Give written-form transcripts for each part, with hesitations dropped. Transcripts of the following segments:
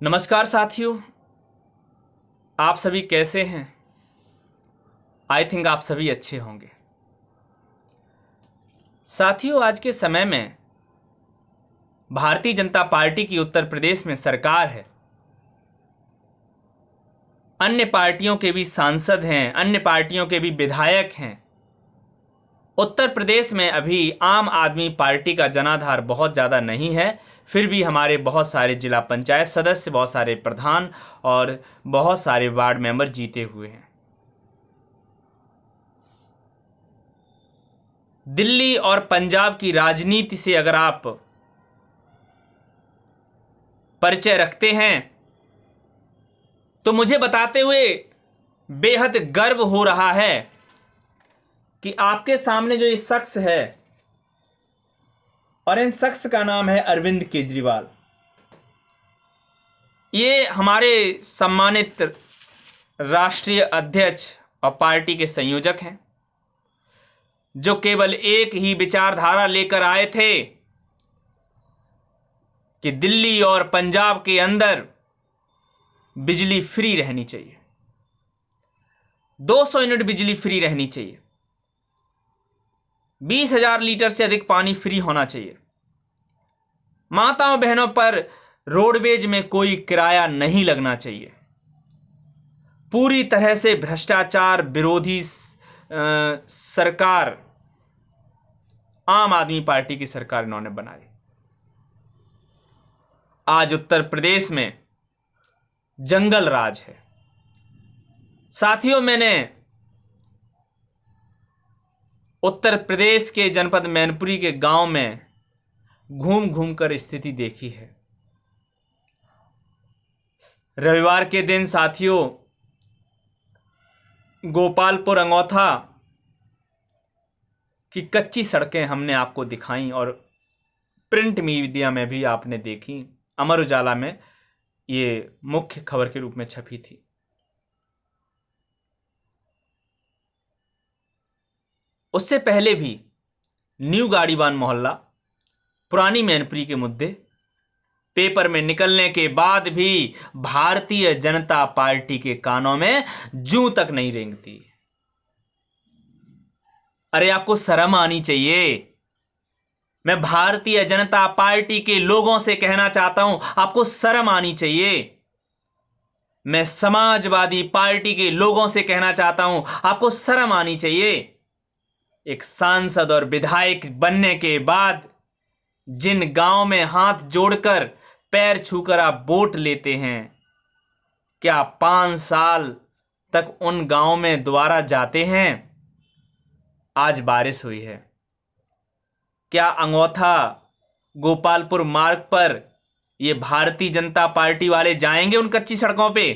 नमस्कार साथियों, आप सभी कैसे हैं। आई थिंक आप सभी अच्छे होंगे। साथियों, आज के समय में भारतीय जनता पार्टी की उत्तर प्रदेश में सरकार है। अन्य पार्टियों के भी सांसद हैं, अन्य पार्टियों के भी विधायक हैं। उत्तर प्रदेश में अभी आम आदमी पार्टी का जनाधार बहुत ज़्यादा नहीं है, फिर भी हमारे बहुत सारे जिला पंचायत सदस्य, बहुत सारे प्रधान और बहुत सारे वार्ड मेंबर जीते हुए हैं। दिल्ली और पंजाब की राजनीति से अगर आप परिचय रखते हैं तो मुझे बताते हुए बेहद गर्व हो रहा है कि आपके सामने जो ये शख्स है, और इन शख्स का नाम है अरविंद केजरीवाल। ये हमारे सम्मानित राष्ट्रीय अध्यक्ष और पार्टी के संयोजक हैं, जो केवल एक ही विचारधारा लेकर आए थे कि दिल्ली और पंजाब के अंदर बिजली फ्री रहनी चाहिए, 200 यूनिट बिजली फ्री रहनी चाहिए, 20,000 लीटर से अधिक पानी फ्री होना चाहिए, माताओं बहनों पर रोडवेज में कोई किराया नहीं लगना चाहिए। पूरी तरह से भ्रष्टाचार विरोधी सरकार आम आदमी पार्टी की सरकार इन्होंने बनाई। आज उत्तर प्रदेश में जंगल राज है। साथियों, मैंने उत्तर प्रदेश के जनपद मैनपुरी के गांव में घूम घूम कर स्थिति देखी है। रविवार के दिन साथियों, गोपालपुर अंगौथा की कच्ची सड़कें हमने आपको दिखाई और प्रिंट मीडिया में भी आपने देखी। अमर उजाला में ये मुख्य खबर के रूप में छपी थी। उससे पहले भी न्यू गाड़ीवान मोहल्ला, पुरानी मैनपुरी के मुद्दे पेपर में निकलने के बाद भी भारतीय जनता पार्टी के कानों में जूं तक नहीं रेंगती। अरे आपको शर्म आनी चाहिए। मैं भारतीय जनता पार्टी के लोगों से कहना चाहता हूं, आपको शर्म आनी चाहिए। मैं समाजवादी पार्टी के लोगों से कहना चाहता हूं, आपको शर्म आनी चाहिए। एक सांसद और विधायक बनने के बाद जिन गांव में हाथ जोड़कर पैर छूकर आप वोट लेते हैं, क्या 5 साल तक उन गांव में दोबारा जाते हैं? आज बारिश हुई है, क्या अंगौथा गोपालपुर मार्ग पर ये भारतीय जनता पार्टी वाले जाएंगे उन कच्ची सड़कों पे?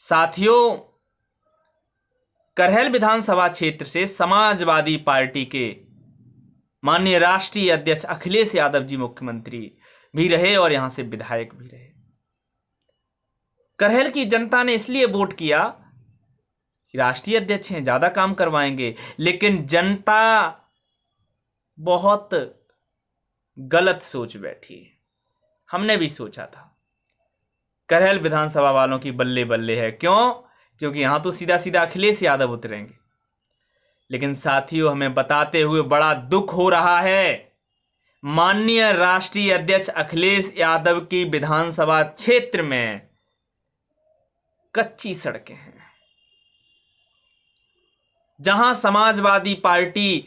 साथियों, करहल विधानसभा क्षेत्र से समाजवादी पार्टी के माननीय राष्ट्रीय अध्यक्ष अखिलेश यादव जी मुख्यमंत्री भी रहे और यहां से विधायक भी रहे। करहल की जनता ने इसलिए वोट किया, राष्ट्रीय अध्यक्ष हैं, ज्यादा काम करवाएंगे, लेकिन जनता बहुत गलत सोच बैठी। हमने भी सोचा था करहल विधानसभा वालों की बल्ले बल्ले है। क्यों? क्योंकि यहां तो सीधा सीधा अखिलेश यादव उतरेंगे। लेकिन साथियों, हमें बताते हुए बड़ा दुख हो रहा है, माननीय राष्ट्रीय अध्यक्ष अखिलेश यादव की विधानसभा क्षेत्र में कच्ची सड़कें हैं। जहां समाजवादी पार्टी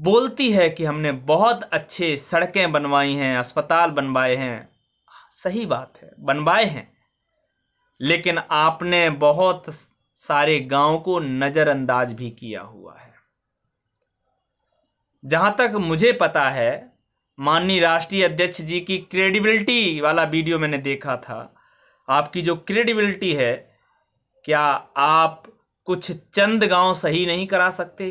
बोलती है कि हमने बहुत अच्छे सड़कें बनवाई हैं, अस्पताल बनवाए हैं, सही बात है, बनवाए हैं, लेकिन आपने बहुत सारे गांव को नजरअंदाज भी किया हुआ है। जहां तक मुझे पता है, माननीय राष्ट्रीय अध्यक्ष जी की क्रेडिबिलिटी वाला वीडियो मैंने देखा था। आपकी जो क्रेडिबिलिटी है, क्या आप कुछ चंद गांव सही नहीं करा सकते?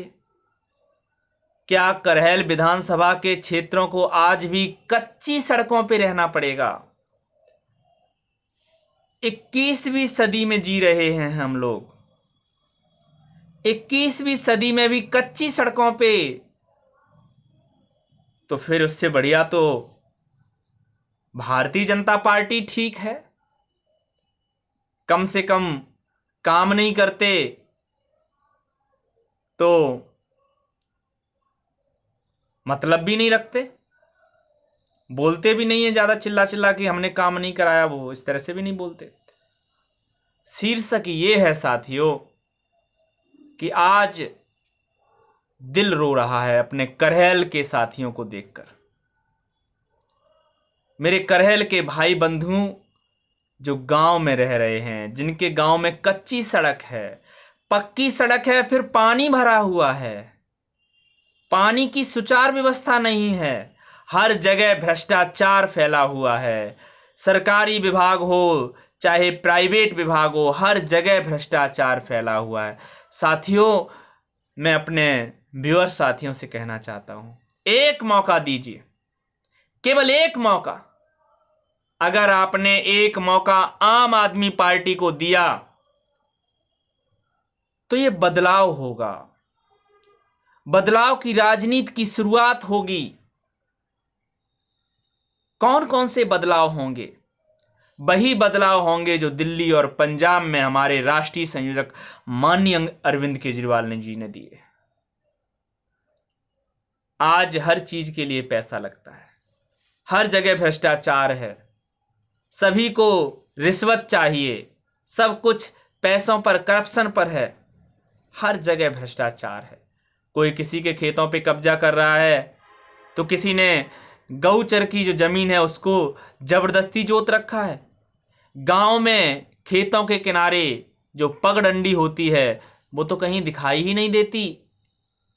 क्या करहल विधानसभा के क्षेत्रों को आज भी कच्ची सड़कों पर रहना पड़ेगा? 21वीं सदी में जी रहे हैं हम लोग, 21वीं सदी में भी कच्ची सड़कों पे। तो फिर उससे बढ़िया तो भारतीय जनता पार्टी ठीक है, कम से कम काम नहीं करते तो मतलब भी नहीं रखते, बोलते भी नहीं है ज़्यादा चिल्ला चिल्ला कि हमने काम नहीं कराया, वो इस तरह से भी नहीं बोलते। शीर्षक ये है साथियों कि आज दिल रो रहा है अपने करहल के साथियों को देखकर। मेरे करहल के भाई बंधु जो गांव में रह रहे हैं, जिनके गांव में कच्ची सड़क है, पक्की सड़क है, फिर पानी भरा हुआ है, पानी की सुचारू व्यवस्था नहीं है, हर जगह भ्रष्टाचार फैला हुआ है, सरकारी विभाग हो चाहे प्राइवेट विभाग हो, हर जगह भ्रष्टाचार फैला हुआ है। साथियों, मैं अपने व्यूअर साथियों से कहना चाहता हूं, एक मौका दीजिए, केवल एक मौका। अगर आपने एक मौका आम आदमी पार्टी को दिया तो ये बदलाव होगा, बदलाव की राजनीति की शुरुआत होगी। कौन कौन से बदलाव होंगे? वही बदलाव होंगे जो दिल्ली और पंजाब में हमारे राष्ट्रीय संयोजक माननीय अरविंद केजरीवाल जी ने दिए। आज हर चीज के लिए पैसा लगता है, हर जगह भ्रष्टाचार है, सभी को रिश्वत चाहिए, सब कुछ पैसों पर, करप्शन पर है, हर जगह भ्रष्टाचार है। कोई किसी के खेतों पे कब्जा कर रहा है तो किसी ने गौचर की जो जमीन है उसको जबरदस्ती जोत रखा है। गांव में खेतों के किनारे जो पगडंडी होती है वो तो कहीं दिखाई ही नहीं देती।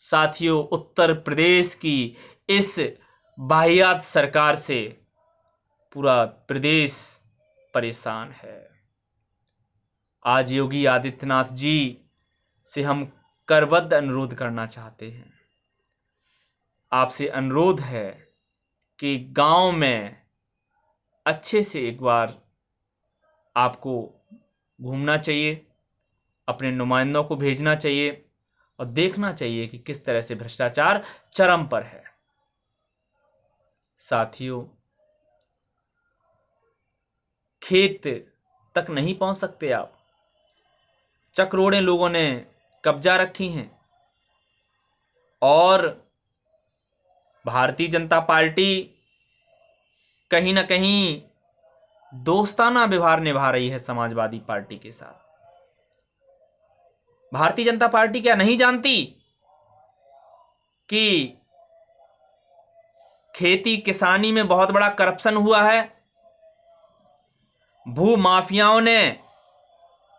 साथियों, उत्तर प्रदेश की इस वाहियात सरकार से पूरा प्रदेश परेशान है। आज योगी आदित्यनाथ जी से हम करबद्ध अनुरोध करना चाहते हैं, आपसे अनुरोध है कि गांव में अच्छे से एक बार आपको घूमना चाहिए, अपने नुमाइंदों को भेजना चाहिए और देखना चाहिए कि किस तरह से भ्रष्टाचार चरम पर है। साथियों, खेत तक नहीं पहुंच सकते आप, चक्रोड़े लोगों ने कब्जा रखी हैं और भारतीय जनता पार्टी कहीं ना कहीं दोस्ताना व्यवहार निभा रही है समाजवादी पार्टी के साथ। भारतीय जनता पार्टी क्या नहीं जानती कि खेती किसानी में बहुत बड़ा करप्शन हुआ है? भू माफियाओं ने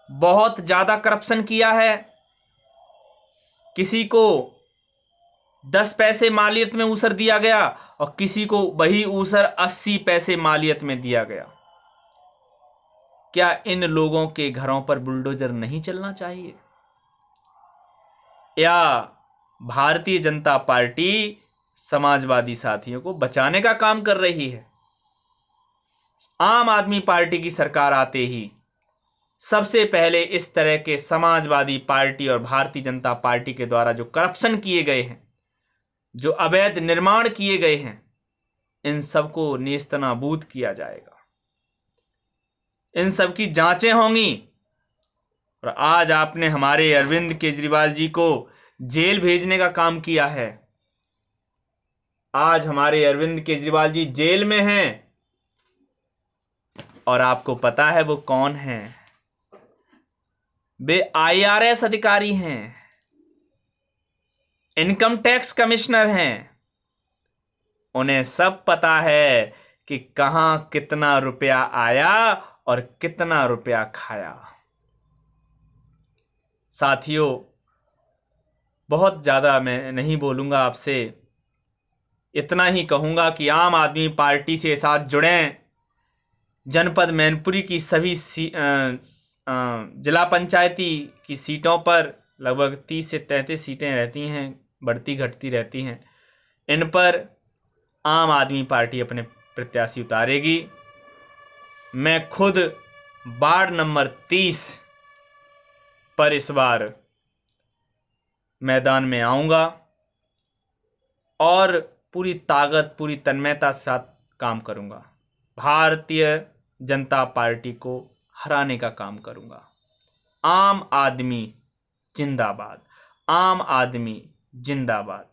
बहुत ज्यादा करप्शन किया है, किसी को 10 पैसे मालियत में ऊसर दिया गया और किसी को वही ऊसर 80 पैसे मालियत में दिया गया। क्या इन लोगों के घरों पर बुलडोजर नहीं चलना चाहिए? या भारतीय जनता पार्टी समाजवादी साथियों को बचाने का काम कर रही है? आम आदमी पार्टी की सरकार आते ही सबसे पहले इस तरह के समाजवादी पार्टी और भारतीय जनता पार्टी के द्वारा जो करप्शन किए गए हैं, जो अवैध निर्माण किए गए हैं, इन सबको नेस्तनाबूद किया जाएगा, इन सब की जांचें होंगी। और आज आपने हमारे अरविंद केजरीवाल जी को जेल भेजने का काम किया है। आज हमारे अरविंद केजरीवाल जी जेल में हैं और आपको पता है वो कौन हैं? वे IRS अधिकारी हैं, इनकम टैक्स कमिश्नर हैं। उन्हें सब पता है कि कहां कितना रुपया आया और कितना रुपया खाया। साथियों, बहुत ज़्यादा मैं नहीं बोलूँगा आपसे, इतना ही कहूँगा कि आम आदमी पार्टी से साथ जुड़ें। जनपद मैनपुरी की सभी जिला पंचायती की सीटों पर लगभग 30 से 33 सीटें रहती हैं, बढ़ती घटती रहती हैं। इन पर आम आदमी पार्टी अपने प्रत्याशी उतारेगी। मैं खुद वार्ड नंबर 30 पर इस बार मैदान में आऊँगा और पूरी ताकत, पूरी तन्मयता के साथ काम करूँगा। भारतीय जनता पार्टी को हराने का काम करूंगा। आम आदमी जिंदाबाद, आम आदमी जिंदाबाद।